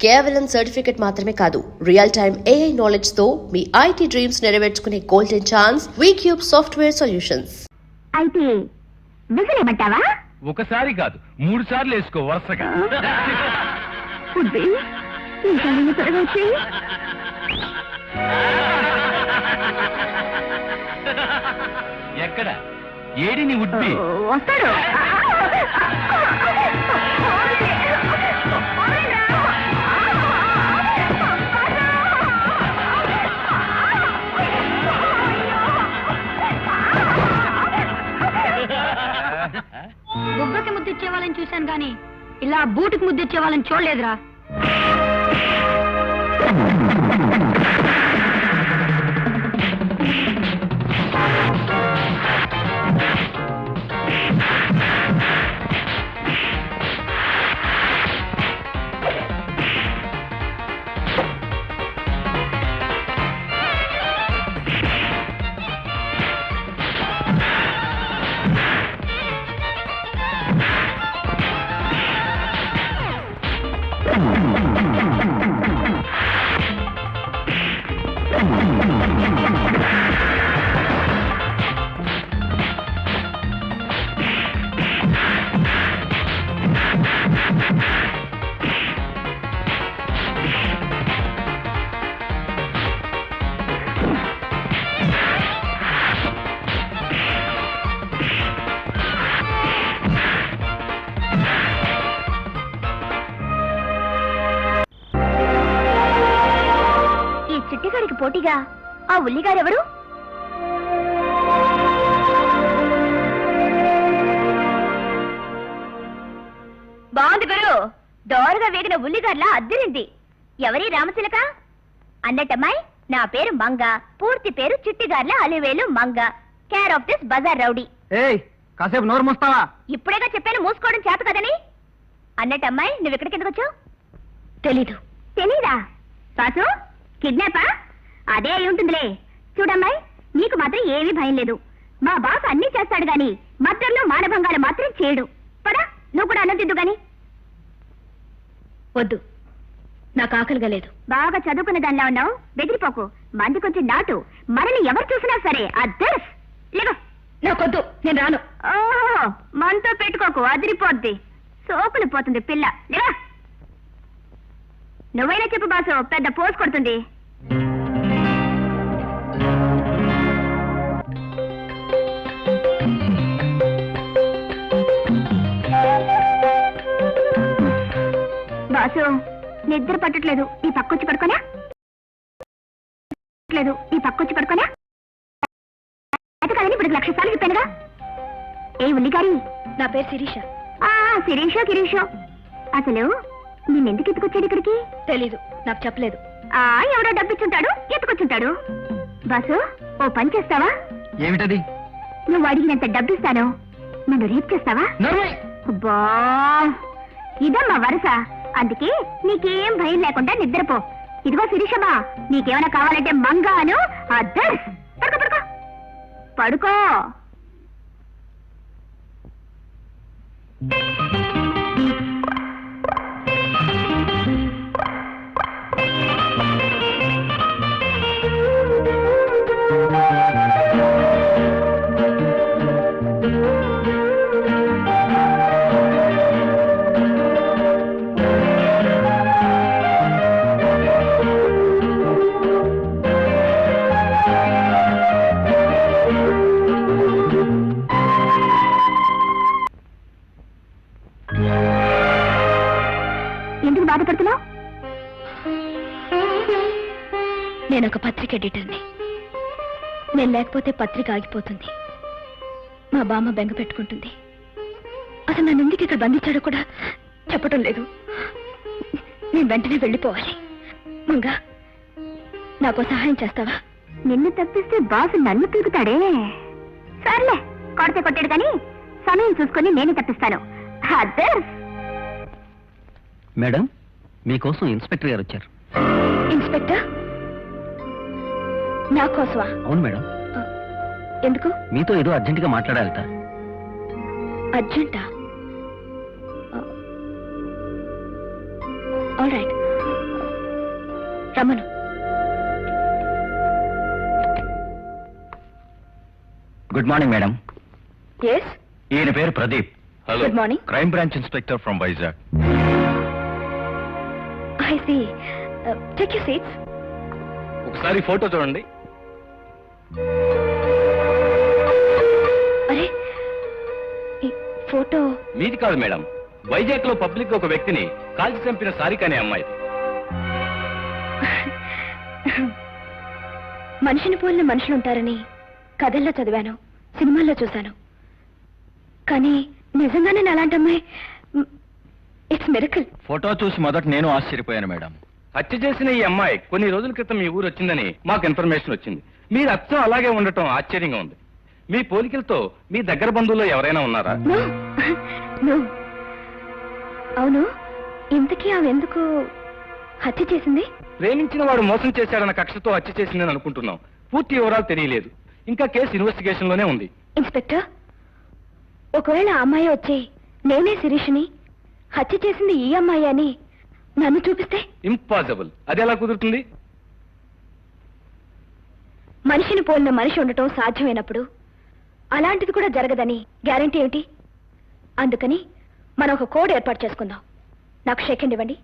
కేవలం సర్టిఫికెట్ మాత్రమే కాదు, రియల్ టైమ్ AI నాలెడ్జ్ తో మీ IT డ్రీమ్స్ నెరవేర్చుకునే golden chance V Cube software solutions. అయితే విసిరేమంటావా? ఒకసారి కాదు 3 సార్లు వేసుకో వరుసగా. ఎక్కడ ఏడిని ఉడ్బి వస్తాడు. బుగ్గకి ముద్దిచ్చే వాళ్ళని చూశాను గాని ఇలా బూటుకి ముద్దిచ్చే వాళ్ళని చూడలేదురా. చిట్టిగారికి పోటీగా ఆ ఉల్లిగారెవరు? బాగుంది గురు, దోరగా వేగిన ఉల్లిగార్లా అద్దిరింది. ఎవరి రామచిలక? అన్నట్టమ్మాయి, నా పేరు మంగ, పూర్తి పేరు Chittigarla Alivelu Manga, care of this బజార్ రౌడీ. కాసేపు నోరు మూస్తావా? ఇప్పుడేగా చెప్పాను మూసుకోవడం చేత కదని. అన్నట్టమ్మాయి, నువ్వు ఇక్కడికి ఎందుకు వచ్చావు? తెలీదు. తెలీదా? సాసు కిడ్నాపా? అదే అయి ఉంటుందిలే. చూడమ్మాయి, నీకు మాత్రం ఏమీ భయం లేదు. మా బాస్ అన్నీ చేస్తాడు గాని మద్దర్లు మానభంగాలు మాత్రం చేయడు. పదా, నువ్వు కూడా అన్నదిద్దు గాని. వద్దు, నాకు ఆకలిగా లేదు. బాగా చదువుకున్న దానిలా ఉన్నావు, బెదిరిపోకు. మంది కొంచెం నాటు, మనల్ని ఎవరు చూసినా సరే అద్దర్స్ లేవు. నాకొద్దు, నేను రాను. ఓహో, మనతో పెట్టుకోకు, అదిరిపోద్ది. సోకులు పోతుంది పిల్ల. లేవా? నువ్వైనా చెప్పు బాసు, పెద్ద పోస్ కొడుతుంది. బాసు, నిద్ర పట్టట్లేదు, ఈ పక్కొచ్చి పడుకోనా? ఈ పక్కొచ్చి పడుకోనా? అయితే కదండి, ఇప్పుడు 1,00,000 సార్లు చెప్పానుగా. ఏ ఉల్లిగారి? నా పేరు శిరీష. శిరీషో గిరీషో. అసలు నిన్నెందుకు ఎత్తుకొచ్చాడు ఇక్కడికి? తెలీదు, నాకు చెప్పలేదు. ఎవడో డబ్బిచ్చుంటాడు, ఎత్తుకొచ్చుంటాడు. బాసు, ఓ పని చేస్తావా? ఏమిటది? నువ్వు అడిగినంత డబ్బిస్తాను, నన్ను రేపు చేస్తావా? అబ్బా, ఇదమ్మా వరుస. అందుకే నీకేం భయం లేకుండా నిద్రపో. ఇదిగో శిరీషమ్మా, నీకేమైనా కావాలంటే మంగాను అద్దర్స్. పడుకో పడుకో పడుకో. ఎందుకు బాధపడుతున్నావు? నేను ఒక పత్రిక ఎడిటర్ని. నేను లేకపోతే పత్రిక ఆగిపోతుంది. మా బామ్మ బెంగ పెట్టుకుంటుంది. అసలు నన్ను ఎందుకు ఇక్కడ బంధించాడో కూడా చెప్పటం లేదు. నేను వెంటనే వెళ్ళిపోవాలి. మంగా, నాకు సహాయం చేస్తావా? నిన్ను తప్పిస్తే బాసు నన్ను పీకుతాడే. సర్లే, కొడితే కొట్టాడు కానీ సమయం చూసుకొని నేనే తప్పిస్తాను. మేడం, మీకోసం ఇన్స్పెక్టర్ గారు వచ్చారు. ఇన్స్పెక్టర్? నా కోసమా? అవును మేడం. ఎందుకు? మీతో ఏదో అర్జెంటుగా మాట్లాడాలట. అర్జెంటా? All right. రమ్మను. Good morning madam. ఎస్, ఈయన పేరు Pradeep. Hello, Good morning. Crime branch inspector from Vizag. I see. Take your seats. ఒకసారి ఫోటో చూడండి. అరే, ఈ ఫోటో మీది కాదు మేడం, వైజాగ్ లో పబ్లిక్ ఒక వ్యక్తిని కాల్చి చంపిన సారిక అనే అమ్మాయి. మనిషిని పోలిన మనుషులుంటారని కథల్లో చదివాను, సినిమాల్లో చూశాను. కానీ నిజంగానే నేను అలాంటి అమ్మాయి. It's miracle. ఫోటో చూసి మొదట నేను ఆశ్చర్యపోయాను మేడం. హత్య చేసిన ఈ అమ్మాయి కొన్ని రోజుల క్రితం మీ ఊరు వచ్చిందని మాకు ఇన్ఫర్మేషన్ వచ్చింది. మీరు అచ్చం అలాగే ఉండటం ఆశ్చర్యంగా ఉంది. మీ పోలికలతో మీ దగ్గర బంధువుల్లో ఎవరైనా ఉన్నారా? No no. అవును, ఇంతకీ ఆమె ఎందుకు హత్య చేసింది? ప్రేమించిన వాడు మోసం చేశాడన్న కక్షతో హత్య చేసిందని అనుకుంటున్నాం. పూర్తి వివరాలు తెలియలేదు. ఇంకా కేసు ఇన్వెస్టిగేషన్ లోనే ఉంది. ఇన్స్పెక్టర్, ఒకవేళ ఆ అమ్మాయి వచ్చి నేనే శిరీష్ని, హత్య చేసింది ఈ అమ్మాయి అని నన్ను చూపిస్తే? ఇంపాసిబుల్. అది ఎలా కుదురుతుంది? మనిషిని పోలిన మనిషి ఉండటం సాధ్యమైనప్పుడు అలాంటిది కూడా జరగదని గ్యారంటీ ఏమిటి? అందుకని మనం ఒక కోడ్ ఏర్పాటు చేసుకుందాం. నాకు షేక్ హ్యాండ్ ఇవ్వండి.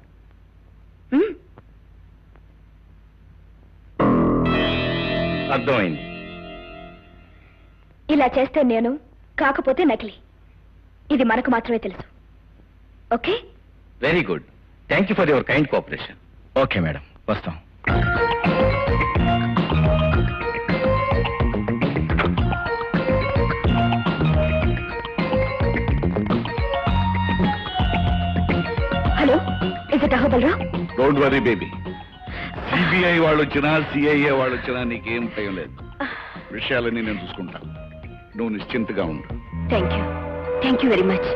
అర్థమైంది. ఇలా చేస్తే నేను, కాకపోతే నకిలీ. ఇది మనకు మాత్రమే తెలుసు. Okay? Very good. Thank you for your kind cooperation. Okay madam, వస్తాం. Hello, is it Ahobalarao? Don't worry baby. CBI వాళ్ళు వచ్చినా సిఐఏ వాళ్ళు వచ్చినా నీకేం భయం లేదు. విషయాలన్నీ నేను చూసుకుంటాను. నువ్వు నిశ్చింతగా ఉండు. Thank you very much.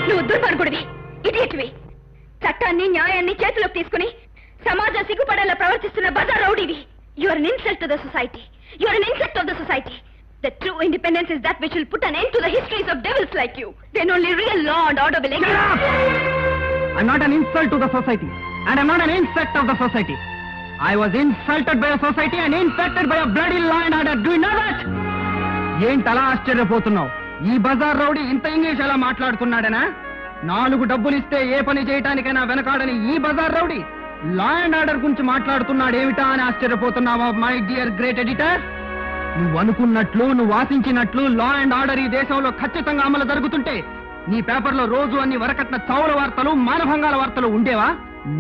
నువ్వు దుర్మార్గుడివి, ఇడియట్వి. చట్టాన్ని న్యాయాన్ని చేతిలోకి తీసుకుని సమాజం సిగ్గుపడేలా ప్రవర్తిస్తున్న బజార్ రౌడీవి. You are an insult to the society. You are an insult of the society. The true independence is that which will put an end to the histories of devils like you. Then only real law and order will exist. I'm not an insult to the society, and I'm not an insect of the society. I was insulted by a society and infected by a bloody law and order. Do you know that? ఏంటలా ఆశ్చర్యపోతున్నావు? ఈ బజార్ rowdy ఇంత English ఎలా మాట్లాడుతున్నాడనా? 4 డబ్బులు ఇస్తే ఏ పని చేయటానికైనా వెనకాడని ఈ బజార్ రౌడీ లా అండ్ ఆర్డర్ గురించి మాట్లాడుతున్నాడేమిటా అని ఆశ్చర్యపోతున్నావా మై డియర్ గ్రేట్ ఎడిటర్? నువ్వు అనుకున్నట్లు, నువ్వు ఆశించినట్లు లా అండ్ ఆర్డర్ ఈ దేశంలో ఖచ్చితంగా అమలు జరుగుతుంటే నీ పేపర్లో రోజు అన్ని వరకట్న చావుల వార్తలు, మానభంగాల వార్తలు ఉండేవా?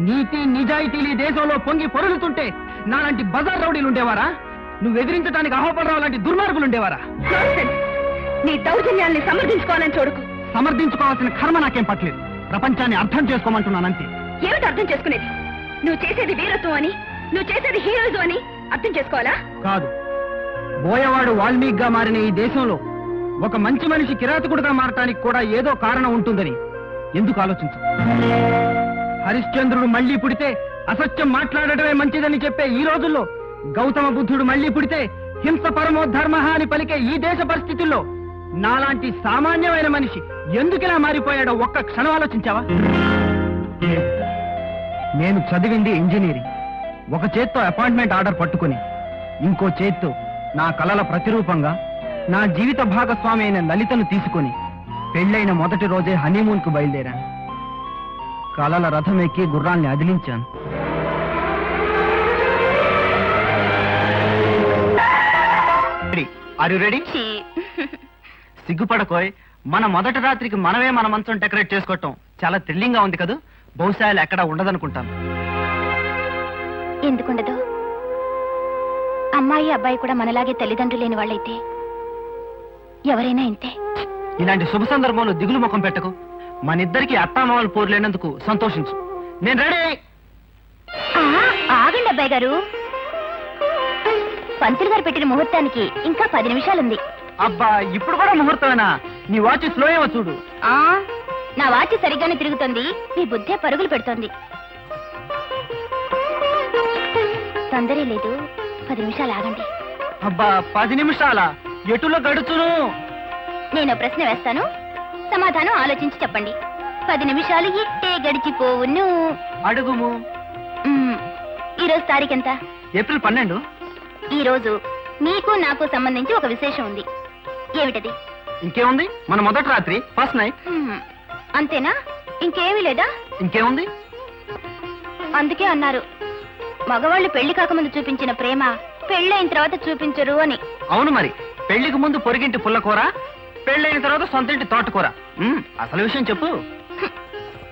నీతి నిజాయితీలు ఈ దేశంలో పొంగి పొరులుతుంటే నాలాంటి బజార్ రౌడీలు ఉండేవారా? నువ్వు ఎదిరించడానికి అహోబలరావు లాంటి దుర్మార్గులు ఉండేవారా? నీ దౌర్జన్యాల్ని సమర్థించుకోవాలని చూడకు. సమర్థించుకోవాల్సిన కర్మ నాకేం పట్టలేదు. ప్రపంచాన్ని అర్థం చేసుకోమంటున్నానంతే. ఏమిటి అర్థం చేసుకునేది? నువ్వు చేసేది వీరత్వం అని, నువ్వు చేసేది హీరోయిజం అని అర్థం చేసుకోవాలా? కాదు, బోయవాడు వాల్మీకిగా మారిన ఈ దేశంలో ఒక మంచి మనిషి కిరాతకుడుగా మారటానికి కూడా ఏదో కారణం ఉంటుందని ఎందుకు ఆలోచించు? హరిశ్చంద్రుడు మళ్లీ పుడితే అసత్యం మాట్లాడటమే మంచిదని చెప్పే ఈ రోజుల్లో గౌతమ బుద్ధుడు మళ్లీ పుడితే హింస పరమో ధర్మ అని పలికే ఈ దేశ పరిస్థితుల్లో నాలాంటి సామాన్యమైన మనిషి ఎందుకిలా మారిపోయాడో ఒక్క క్షణం ఆలోచించావా? నేను చదివింది ఇంజనీరింగ్. ఒక చేత్తో అపాయింట్మెంట్ ఆర్డర్ పట్టుకుని ఇంకో చేత్తో నా కలల ప్రతిరూపంగా నా జీవిత భాగస్వామి అయిన లలితను తీసుకుని పెళ్ళైన మొదటి రోజే హనీమూన్ కు బయలుదేరాను. కలల రథం ఎక్కి గుర్రాల్ని అదిలించాను. Are you ready? సిగ్గుపడకోయ్. మన మొదటి రాత్రికి మనమే మన మంచం డెకరేట్ చేసుకోవటం చాలా థ్రిల్లింగ్ గా ఉంది కదా. బహుశా ఇలా ఎక్కడా ఉండదనుకుంటాను. ఎందుకుండదు? అమ్మాయి అబ్బాయి కూడా మనలాగే తల్లిదండ్రులు లేని వాళ్ళైతే ఎవరైనా ఇంతే. ఇలాంటి శుభ సందర్భంలో దిగులు ముఖం పెట్టకు. మనిద్దరికి అత్తామామలు పోరు లేనందుకు సంతోషించు. నేను రెడీ. ఆగండి అబ్బాయి గారు, పంతులు గారు పెట్టిన ముహూర్తానికి ఇంకా 10 నిమిషాలుంది. అబ్బా, ఇప్పుడు కూడా ముహూర్తమేనా? నీ వాచ్ స్లో ఏమో చూడు. నా వాచి సరిగ్గానే తిరుగుతుంది, మీ బుద్ధే పరుగులు పెడుతోంది. తొందరే లేదు, 10 నిమిషాలు ఆగండి. అబ్బా, 10 నిమిషాలా? ఎటులో గడుచును? నేను ప్రశ్న వేస్తాను, సమాధానం ఆలోచించి చెప్పండి. 10 నిమిషాలు ఇట్టే గడిచిపోవును. అడుగుము. ఈరోజు తారీఖెంత? ఏప్రిల్ 12. ఈ రోజు నీకు నాకు సంబంధించి ఒక విశేషం ఉంది. ఏమిటది? ఇంకేముంది, మన మొదటి రాత్రి, ఫస్ట్ నైట్. అంతేనా? ఇంకేమీ లేదా? ఇంకేముంది? అందుకే అన్నారు, మగవాళ్ళు పెళ్లి కాకముందు చూపించిన ప్రేమ పెళ్ళైన తర్వాత చూపించరు అని. అవును మరి, పెళ్లికి ముందు పొరిగింటి పుల్లకూర, పెళ్ళైన తర్వాత సొంతింటి తోటకూర. అసలు విషయం చెప్పు.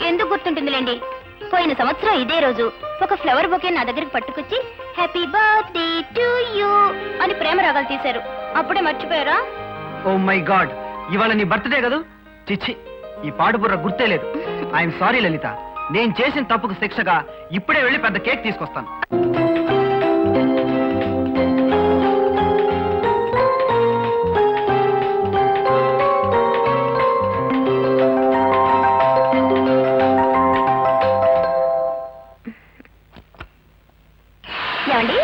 ఎందుకు గుర్తుంటుందిలేండి, పోయిన సంవత్సరం ఇదే రోజు ఒక ఫ్లవర్ బొకే నా దగ్గరికి పట్టుకొచ్చి హ్యాపీ బర్త్డే టు యూ అని ప్రేమ రాగాలు తీశారు. అప్పుడే మర్చిపోయారా? ఓ మై గాడ్, ఇవాళ నీ బర్త్డే కదా. చిచ్చి, ఈ పాడుబుర్ర గుర్తే లేదు. ఐఎమ్ సారీ లలిత, నేను చేసిన తప్పుకు శిక్షగా ఇప్పుడే వెళ్ళి పెద్ద కేక్ తీసుకొస్తాను. ఏమండి,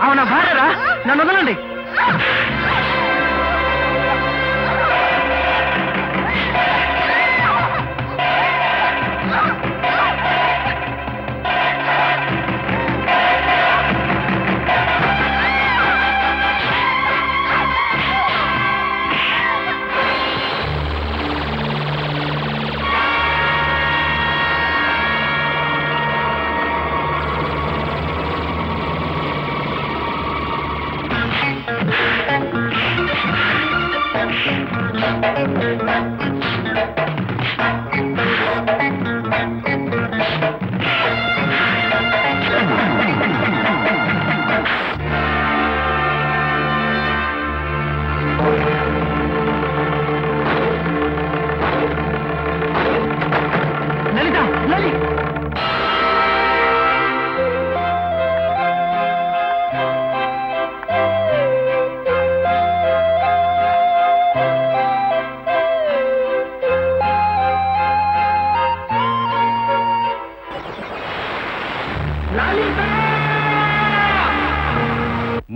అవునా భార్యరా? నన్ను వదలండి. లలిత, లలి.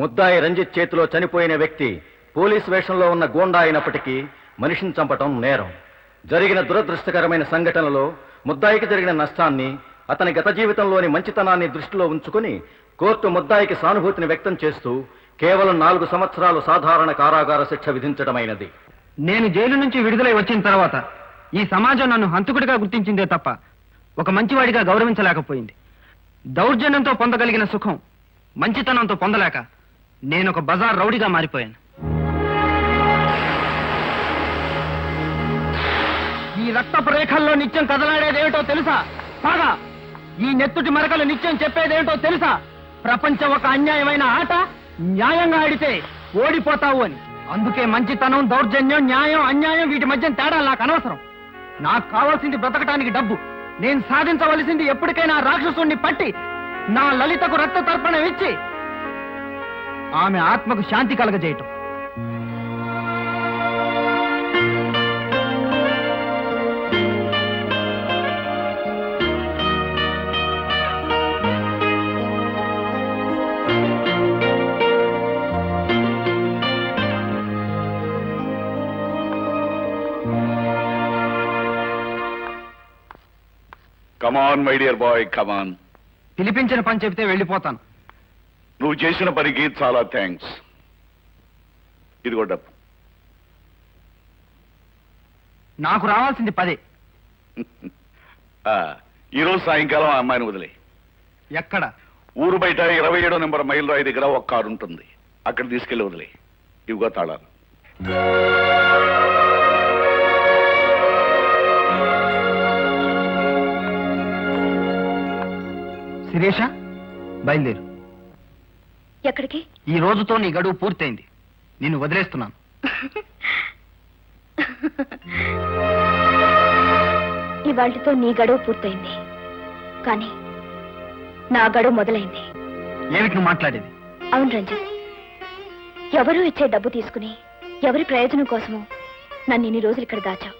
ముద్దాయి రంజిత్ చేతిలో చనిపోయిన వ్యక్తి పోలీస్ వేషంలో ఉన్న గోండా అయినప్పటికీ మనిషిని చంపటం నేరం. జరిగిన దురదృష్టకరమైన సంఘటనలో ముద్దాయికి జరిగిన నష్టాన్ని, అతని గత జీవితంలోని మంచితనాన్ని దృష్టిలో ఉంచుకుని కోర్టు ముద్దాయికి సానుభూతిని వ్యక్తం చేస్తూ కేవలం 4 సంవత్సరాలు సాధారణ కారాగార శిక్ష విధించడమైనది. నేను జైలు నుంచి విడుదలై వచ్చిన తర్వాత ఈ సమాజం నన్ను హంతకుడిగా గుర్తించిందే తప్ప ఒక మంచివాడిగా గౌరవించలేకపోయింది. దౌర్జన్యంతో పొందగలిగిన సుఖం మంచితనంతో పొందలేక నేను ఒక బజార్ రౌడీగా మారిపోయాను. ఈ రక్తపు రేఖల్లో నిత్యం కదలాడేదేమిటో తెలుసా? కాగా ఈ నెత్తుటి మరకలు నిత్యం చెప్పేదేమిటో తెలుసా? ప్రపంచం ఒక అన్యాయమైన ఆట, న్యాయంగా ఆడితే ఓడిపోతావు అని. అందుకే మంచితనం, దౌర్జన్యం, న్యాయం, అన్యాయం వీటి మధ్య తేడా నాకు అనవసరం. నాకు కావాల్సింది బ్రతకటానికి డబ్బు. నేను సాధించవలసింది ఎప్పటికైనా రాక్షసుణ్ణి పట్టి నా లలితకు రక్త తర్పణం ఇచ్చి ఆమె ఆత్మకు శాంతి కలగజేయటం. కమాన్ మై డియర్ బాయ్, కమాన్. పిలిపించిన పని చెబితే వెళ్ళిపోతాను. నువ్వు చేసిన పనికి చాలా థ్యాంక్స్. ఇదిగో డబ్బు. నాకు రావాల్సింది 10. ఈరోజు సాయంకాలం ఆ అమ్మాయిని వదిలే. ఎక్కడ? ఊరు బయట 27వ నెంబర్ మైల్ రాయి దగ్గర ఒక కారు ఉంటుంది, అక్కడ తీసుకెళ్లి వదిలే. ఇవిగో తాళాలు. శిరీష, బయలుదేరు. ఎక్కడికి? ఈ రోజుతో నీ గడువు పూర్తయింది. నిన్ను వదిలేస్తున్నాను. ఇవాళ్టితో నీ గడువు పూర్తయింది, కానీ నా గడువు మొదలైంది. ఏమిటి నువ్వు మాట్లాడేది? అవును రంజిత్, ఎవరూ ఇచ్చే డబ్బు తీసుకుని ఎవరి ప్రయోజనం కోసమో నన్ను ఇన్ని రోజులు ఇక్కడ దాచావు.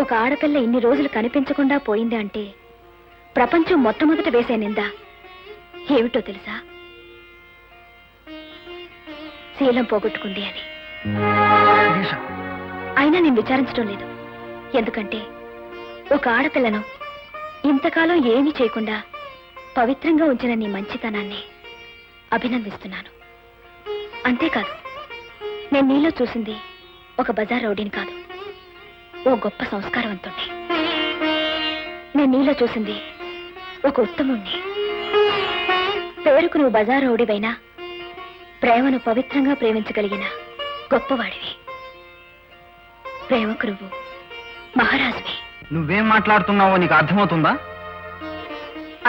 ఒక ఆడపిల్ల ఇన్ని రోజులు కనిపించకుండా పోయింది అంటే ప్రపంచం మొట్టమొదట వేసే నింద ఏమిటో తెలుసా? శీలం పోగొట్టుకుంది అని. శిరీష, అయినా నేను విచారించడం లేదు. ఎందుకంటే ఒక ఆడపిల్లను ఇంతకాలం ఏమీ చేయకుండా పవిత్రంగా ఉంచిన నీ మంచితనాన్ని అభినందిస్తున్నాను. అంతేకాదు, నేను నీలో చూసింది ఒక బజార్ రౌడీని కాదు, ఓ గొప్ప సంస్కారవంతుణ్ణి. నేను నీలో చూసింది ఒక ఉత్తముణ్ణి. పేరుకు నువ్వు బజార్ రౌడీవైనా ప్రేమను పవిత్రంగా ప్రేమించగలిగిన గొప్పవాడివి. ప్రేమకు నువ్వు మహారాజువి. నువ్వేం మాట్లాడుతున్నావో నీకు అర్థమవుతుందా?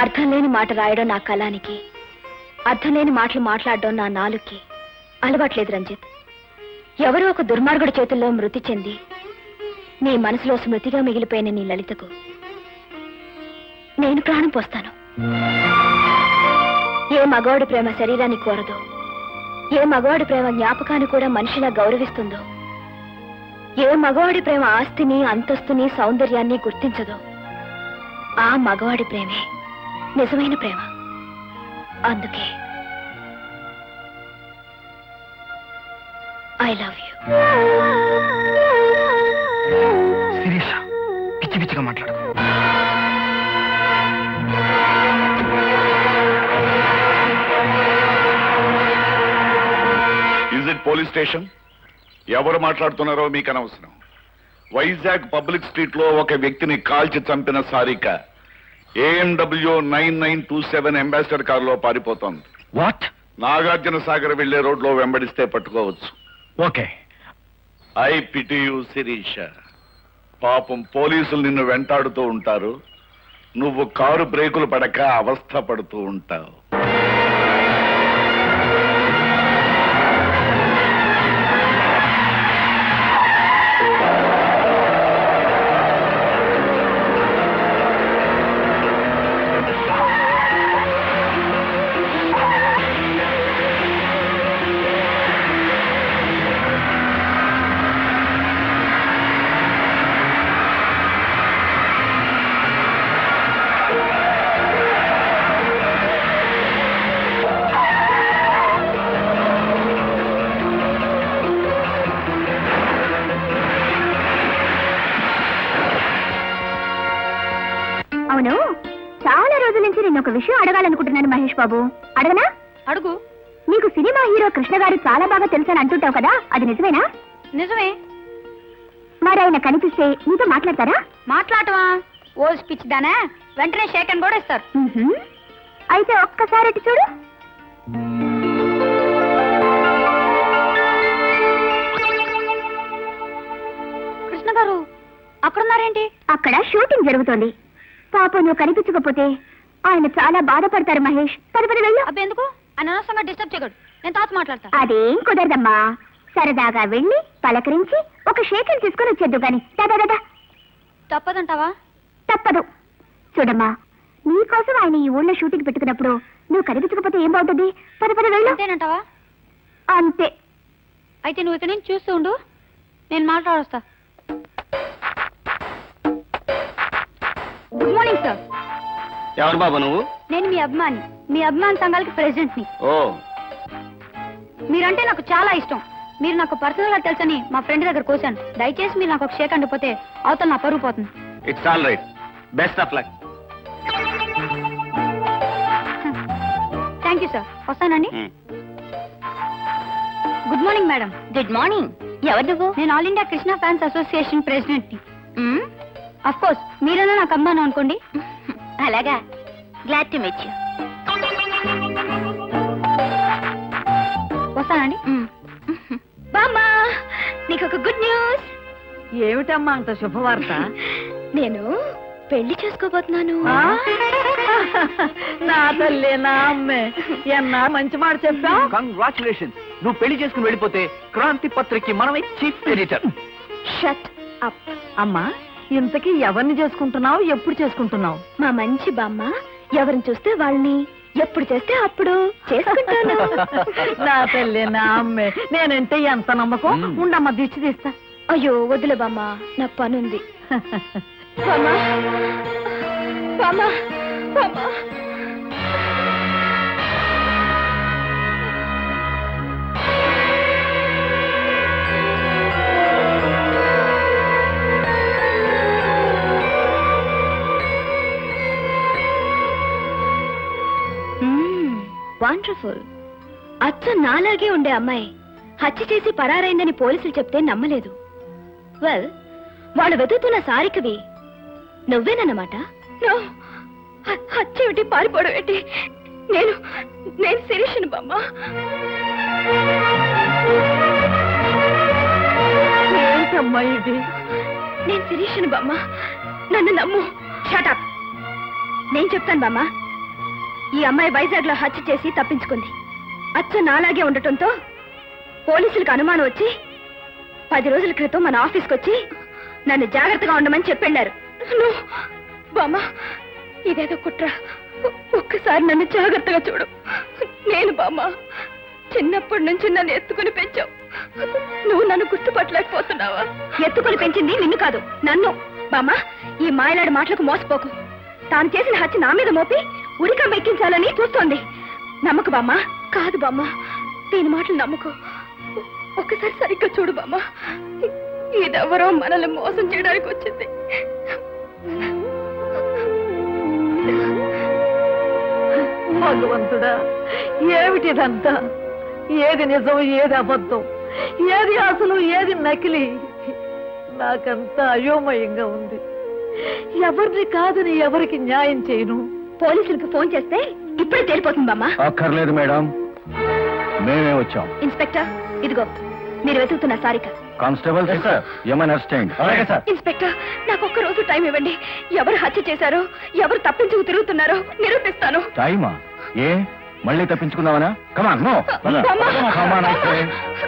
అర్థం లేని మాట రాయడం నా కళానికి, అర్థం లేని మాటలు మాట్లాడడం నా నాలుగుకి అలవాట్లేదు రంజిత్. ఎవరో ఒక దుర్మార్గుడి చేతుల్లో మృతి చెంది నీ మనసులో స్మృతిగా మిగిలిపోయిన నీ లలితకు నేను ప్రాణం పోస్తాను. ఏ మగవాడి ప్రేమ శరీరాన్ని కోరదో, ఏ మగవాడి ప్రేమ జ్ఞాపకాన్ని కూడా మనిషిలా గౌరవిస్తుందో, ఏ మగవాడి ప్రేమ ఆస్తిని, అంతస్తుని, సౌందర్యాన్ని గుర్తించదో, ఆ మగవాడి ప్రేమే నిజమైన ప్రేమ. అందుకే ఐ లవ్ యూ. శిరీష, పిచ్చి పిచ్చిగా మాట్లాడు. Is it police station? ఎవరు మాట్లాడుతున్నారో మీకు అనవసరం. వైజాగ్ పబ్లిక్ స్ట్రీట్ లో ఒక వ్యక్తిని కాల్చి చంపిన సారిక AMW 9927 అంబాసిడర్ కారులో పారిపోతోంది. వాట్? నాగార్జున సాగర్ వెళ్లే రోడ్లో వెంబడిస్తే పట్టుకోవచ్చు. Okay. I pity you Sirisha. పాపం పోలీసులు నిన్ను వెంటాడుతూ ఉంటారు, నువ్వు కారు బ్రేకులు పడక అవస్థ పడుతూ ఉంటావు. అవును, చాలా రోజుల నుంచి నేను ఒక విషయం అడగాలనుకుంటున్నాను మహేష్ బాబు. అడగనా? అడుగు. నీకు సినిమా హీరో కృష్ణ గారు చాలా బాగా తెలుసని అంటుంటావు కదా, అది నిజమేనా? నిజమే. మరి ఆయన కనిపిస్తే నీతో మాట్లాడతారా? మాట్లాడటమా? ఓ స్పీచ్ దానా, వెంటనే షేక్ అని కూడా ఇస్తారు. అయితే ఒక్కసారి అటు చూడు. కృష్ణ గారు అక్కడున్నారేంటి? అక్కడ షూటింగ్ జరుగుతోంది. పాపం నువ్వు కనిపించకపోతే ఆయన చాలా బాధపడతారు మహేష్. పది వెళ్ళు. అబ్బెందుకు? ఆయన అనవసరంగా డిస్టర్బ్ చేయకూడదు. నేను తాత మాట్లాడతా. అదేం కుదరదమ్మా. సరదాగా వెళ్ళి పలకరించి ఒక షేకిల్ తీసుకొని వచ్చేద్దు గాని. దాదా తప్పదంటావా? తప్పదు. చూడమ్మా, నీకోసం ఆయన ఈ ఊళ్ళో షూటింగ్ పెట్టుకున్నప్పుడు నువ్వు కనిపించకపోతే ఏం బాగుంటుంది? పది వెళ్ళు. అంతేనంటావా? అంతే. అయితే నువ్వు ఇక్కడ నుంచి చూస్తూ ఉండు, నేను మాట్లాడొస్తా. Good morning sir. ఎవరు బాబు నువ్వు? నేను మీ అభిమాని, మీ అభిమాన్ సంఘాలకి ప్రెసిడెంట్ ని. ఓ, మీరంటే నాకు చాలా ఇష్టం. మీరు నాకు పర్సనల్ గా తెలుసని మా ఫ్రెండ్ దగ్గర కోశాను. దయచేసి మీరు నాకు ఒక షేక్ అండిపోతే అవతల నా పరుగు పోతుంది. It's all right. Best of luck. Thank you sir, వస్తానండి. Good morning madam. Good morning. ఎవరు నువ్వు? నేను all India Krishna fans association president ని. అఫ్ కోర్స్ మీరైనా నాకు అమ్మాను అనుకోండి. అలాగా, గ్లాడ్ టు మీట్ యు. వస్తానండి. బామ్మా, నీకు ఒక గుడ్ న్యూస్. ఏమిటమ్మా అంత శుభవార్త? నేను పెళ్లి చేసుకోబోతున్నాను. నా తల్లి, నా అమ్మే, ఎన్నా మంచి మాట చెప్పావు. కంగ్రాచులేషన్స్. నువ్వు పెళ్లి చేసుకుని వెళ్ళిపోతే క్రాంతి పత్రిక మనమే చీఫ్ ఎడిటర్. Shut up. అమ్మా, ఇంతకీ ఎవరిని చేసుకుంటున్నావు, ఎప్పుడు చేసుకుంటున్నావు? మా మంచి బామ్మ ఎవరిని చూస్తే వాళ్ళని, ఎప్పుడు చేస్తే అప్పుడు చేసుకుంటాను. నా తల్లి, నా అమ్మే, నేనంటే ఎంత నమ్మకం. ఉండమ్మా, దిష్టి తీస్తా. అయ్యో వదిలే బామ్మ, నాకు పనుంది. బామ్మ, బామ్మ, బామ్మ. వండర్ఫుల్. అచ్చ నాలాగే ఉండే అమ్మాయి హత్య చేసి పరారైందని పోలీసులు చెప్తే నమ్మలేదు. వెల్, వాళ్ళు వెతుకుతున్న సారికవి నువ్వేనన్నమాట. హత్య ఏమిటి, పారిపోవడం ఏంటి? నేను శిరీషను బామ్మ. ఏంటమ్మా ఇది? నేను శిరీషను బామ్మ, నన్ను నమ్ము. షటప్. నేను చెప్తాను బామ్మ. ఈ అమ్మాయి వైజాగ్ లో హత్య చేసి తప్పించుకుంది. అచ్చ నాలాగే ఉండటంతో పోలీసులకు అనుమానం వచ్చి 10 రోజుల క్రితం మన ఆఫీస్కి వచ్చి నన్ను జాగ్రత్తగా ఉండమని చెప్పారు. బామ్మ, ఇదేదో కుట్ర. ఒక్కసారి నన్ను జాగ్రత్తగా చూడు. నేను బామ్మ, చిన్నప్పటి నుంచి నన్ను ఎత్తుకుని పెంచావు. నువ్వు నన్ను గుర్తుపట్టలేకపోతున్నావా? ఎత్తుకుని పెంచింది నిన్ను కాదు, నన్ను. బామ్మ, ఈ మాయలాడి మాటలకు మోసపోకు. తాను చేసిన హత్య నా మీద మోపి ఉరికం ఎక్కించాలని చూస్తోంది. నమ్మకు బామ్మ. కాదు బామ్మ, దీని మాటలు నమ్మకు. ఒక్కసారి సరిగ్గా చూడు బామ్మ. ఇదెవరో మనల్ని మోసం చేయడానికి వచ్చింది. భగవంతుడా, ఏమిటిదంతా? ఏది నిజం, ఏది అబద్ధం, ఏది అసలు, ఏది నకిలీ? నాకంతా అయోమయంగా ఉంది. ఎవరిని కాదని ఎవరికి న్యాయం చేయను. పోలీసులకు ఫోన్ చేస్తే ఇప్పుడే తేలిపోతుంది బామ్మ. అక్కర్లేదు మేడం, మేమే వచ్చాం. ఇన్స్పెక్టర్, ఇదిగో మీరు వెతుకుతున్న సారిక. కానిస్టేబుల్ సార్, ఏమైనా అరెస్ట్. అలాగే సార్. ఇన్స్పెక్టర్, నాకు ఒక్క రోజు టైం ఇవ్వండి. ఎవరు హత్య చేశారో, ఎవరు తప్పించుకు తిరుగుతున్నారో నిరూపిస్తాను. టైమా? ఏ మళ్ళీ తప్పించుకుందామనా? కమాన్, నో. బామ్మ. కమాన్.